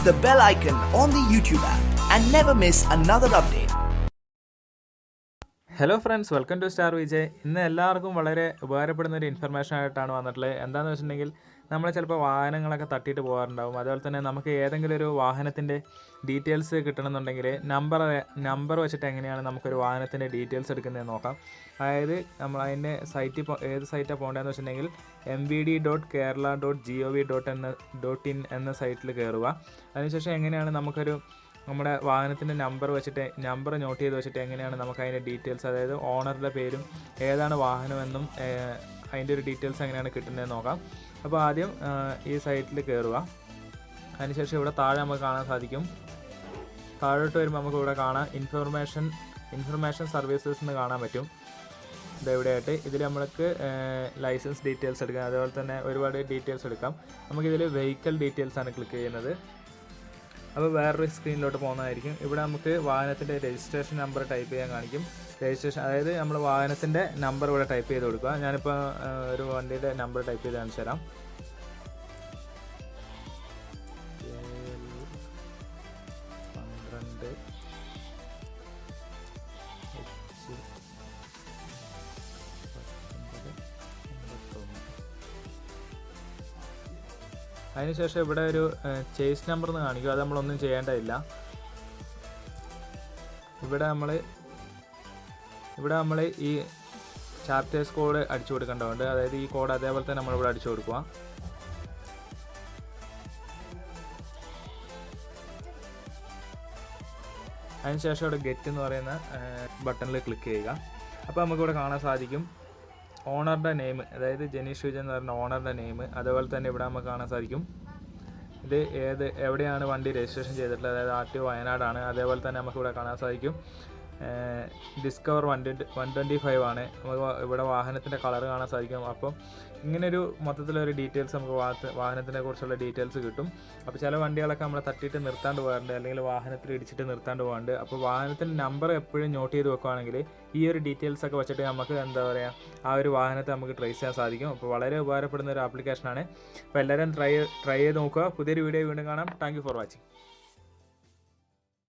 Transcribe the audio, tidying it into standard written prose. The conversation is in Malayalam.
the bell icon on the YouTube app and never miss another update. Hello friends, welcome to Star Vijay. ഇന്ന് എല്ലാവർക്കും വളരെ ഉപകാരപ്പെടുന്ന ഒരു ഇൻഫർമേഷൻ ആയിട്ടാണ് വന്നിട്ടുള്ളത്. എന്താണെന്ന് വെച്ചിട്ടുണ്ടെങ്കിൽ നമ്മൾ ചിലപ്പോൾ വാഹനങ്ങളൊക്കെ തട്ടിയിട്ട് പോകാറുണ്ടാവും. അതുപോലെ തന്നെ നമുക്ക് ഏതെങ്കിലും ഒരു വാഹനത്തിൻ്റെ ഡീറ്റെയിൽസ് കിട്ടണമെന്നുണ്ടെങ്കിൽ നമ്പർ വെച്ചിട്ട് എങ്ങനെയാണ് നമുക്കൊരു വാഹനത്തിൻ്റെ ഡീറ്റെയിൽസ് എടുക്കുന്നതെന്ന് നോക്കാം. അതായത് നമ്മൾ അതിൻ്റെ ഏത് സൈറ്റാണ് പോകേണ്ടതെന്ന് വെച്ചിട്ടുണ്ടെങ്കിൽ mvd.kerala.gov.in എന്ന സൈറ്റിൽ കയറുക. അതിനുശേഷം എങ്ങനെയാണ് നമ്മുടെ വാഹനത്തിൻ്റെ നമ്പർ നോട്ട് ചെയ്ത് വെച്ചിട്ട് എങ്ങനെയാണ് നമുക്ക് അതിൻ്റെ ഡീറ്റെയിൽസ്, അതായത് ഓണറുടെ പേരും ഏതാണ് വാഹനമെന്നും അതിൻ്റെ ഒരു ഡീറ്റെയിൽസ് എങ്ങനെയാണ് കിട്ടുന്നതെന്ന് നോക്കാം. അപ്പോൾ ആദ്യം ഈ സൈറ്റിൽ കയറുക. അതിനുശേഷം ഇവിടെ താഴെ നമുക്ക് കാണാൻ സാധിക്കും. താഴോട്ട് വരുമ്പോൾ നമുക്ക് ഇവിടെ കാണാം ഇൻഫർമേഷൻ സർവീസസ് എന്ന് കാണാൻ പറ്റും. ഇതെവിടെയായിട്ട് ഇതിൽ നമ്മൾക്ക് ലൈസൻസ് ഡീറ്റെയിൽസ് എടുക്കാം, അതുപോലെ തന്നെ ഒരുപാട് ഡീറ്റെയിൽസ് എടുക്കാം. നമുക്കിതിൽ വെഹിക്കിൾ ഡീറ്റെയിൽസ് ആണ് ക്ലിക്ക് ചെയ്യുന്നത്. അപ്പോൾ വേറൊരു സ്ക്രീനിലോട്ട് പോകുന്നതായിരിക്കും. ഇവിടെ നമുക്ക് വാഹനത്തിൻ്റെ രജിസ്ട്രേഷൻ നമ്പർ ടൈപ്പ് ചെയ്യാൻ കാണിക്കും. അതായത് നമ്മൾ വാഹനത്തിൻ്റെ നമ്പർ ഇവിടെ ടൈപ്പ് ചെയ്ത് കൊടുക്കുക. ഞാനിപ്പോൾ ഒരു വണ്ടിയുടെ നമ്പർ ടൈപ്പ് ചെയ്ത് കാണിച്ചു തരാം. അതിനുശേഷം ഇവിടെ ഒരു ചേസ് നമ്പർ എന്ന് കാണിക്കും. അത് നമ്മളൊന്നും ചെയ്യേണ്ടതില്ല. ഇവിടെ നമ്മൾ ഈ ചാപ്റ്റേഴ്സ് കോഡ് അടിച്ചു കൊടുക്കേണ്ടതുണ്ട്. അതായത് ഈ കോഡ് അതേപോലെ തന്നെ നമ്മളിവിടെ അടിച്ചു കൊടുക്കുക. അതിനുശേഷം ഇവിടെ ഗെറ്റ് എന്ന് പറയുന്ന ബട്ടണിൽ ക്ലിക്ക് ചെയ്യുക. അപ്പോൾ നമുക്കിവിടെ കാണാൻ സാധിക്കും ഓണറുടെ നെയിം, അതായത് ജനീഷ് വിജയൻ എന്ന് പറയുന്ന ഓണറുടെ നെയിം. അതുപോലെ തന്നെ ഇവിടെ നമുക്ക് കാണാൻ സാധിക്കും ഇത് എവിടെയാണ് വണ്ടി രജിസ്ട്രേഷൻ ചെയ്തിട്ടുള്ളത്, അതായത് RTO വയനാടാണ്. അതേപോലെ തന്നെ നമുക്കിവിടെ കാണാൻ സാധിക്കും ഡിസ്കവർ 125 ആണ്. നമുക്ക് ഇവിടെ വാഹനത്തിൻ്റെ കളർ കാണാൻ സാധിക്കും. അപ്പം ഇങ്ങനൊരു മൊത്തത്തിലൊരു ഡീറ്റെയിൽസ് നമുക്ക് വാഹനത്തിനെ കുറിച്ചുള്ള ഡീറ്റെയിൽസ് കിട്ടും. അപ്പോൾ ചില വണ്ടികളൊക്കെ നമ്മളെ തട്ടിയിട്ട് നിർത്താണ്ട് പോകാറുണ്ട്, അല്ലെങ്കിൽ വാഹനത്തിൽ ഇടിച്ചിട്ട് നിർത്താണ്ട് പോകാറുണ്ട്. അപ്പോൾ വാഹനത്തിൻ്റെ നമ്പർ എപ്പോഴും നോട്ട് ചെയ്ത് വെക്കുകയാണെങ്കിൽ ഈ ഒരു ഡീറ്റെയിൽസ് ഒക്കെ വെച്ചിട്ട് നമുക്ക് ആ ഒരു വാഹനത്തെ നമുക്ക് ട്രേസ് ചെയ്യാൻ സാധിക്കും. അപ്പോൾ വളരെ ഉപകാരപ്പെടുന്ന ഒരു ആപ്ലിക്കേഷനാണ്. അപ്പോൾ എല്ലാവരും ട്രൈ ചെയ്ത് നോക്കുക. പുതിയൊരു വീഡിയോ വീണ്ടും കാണാം. Thank you for watching.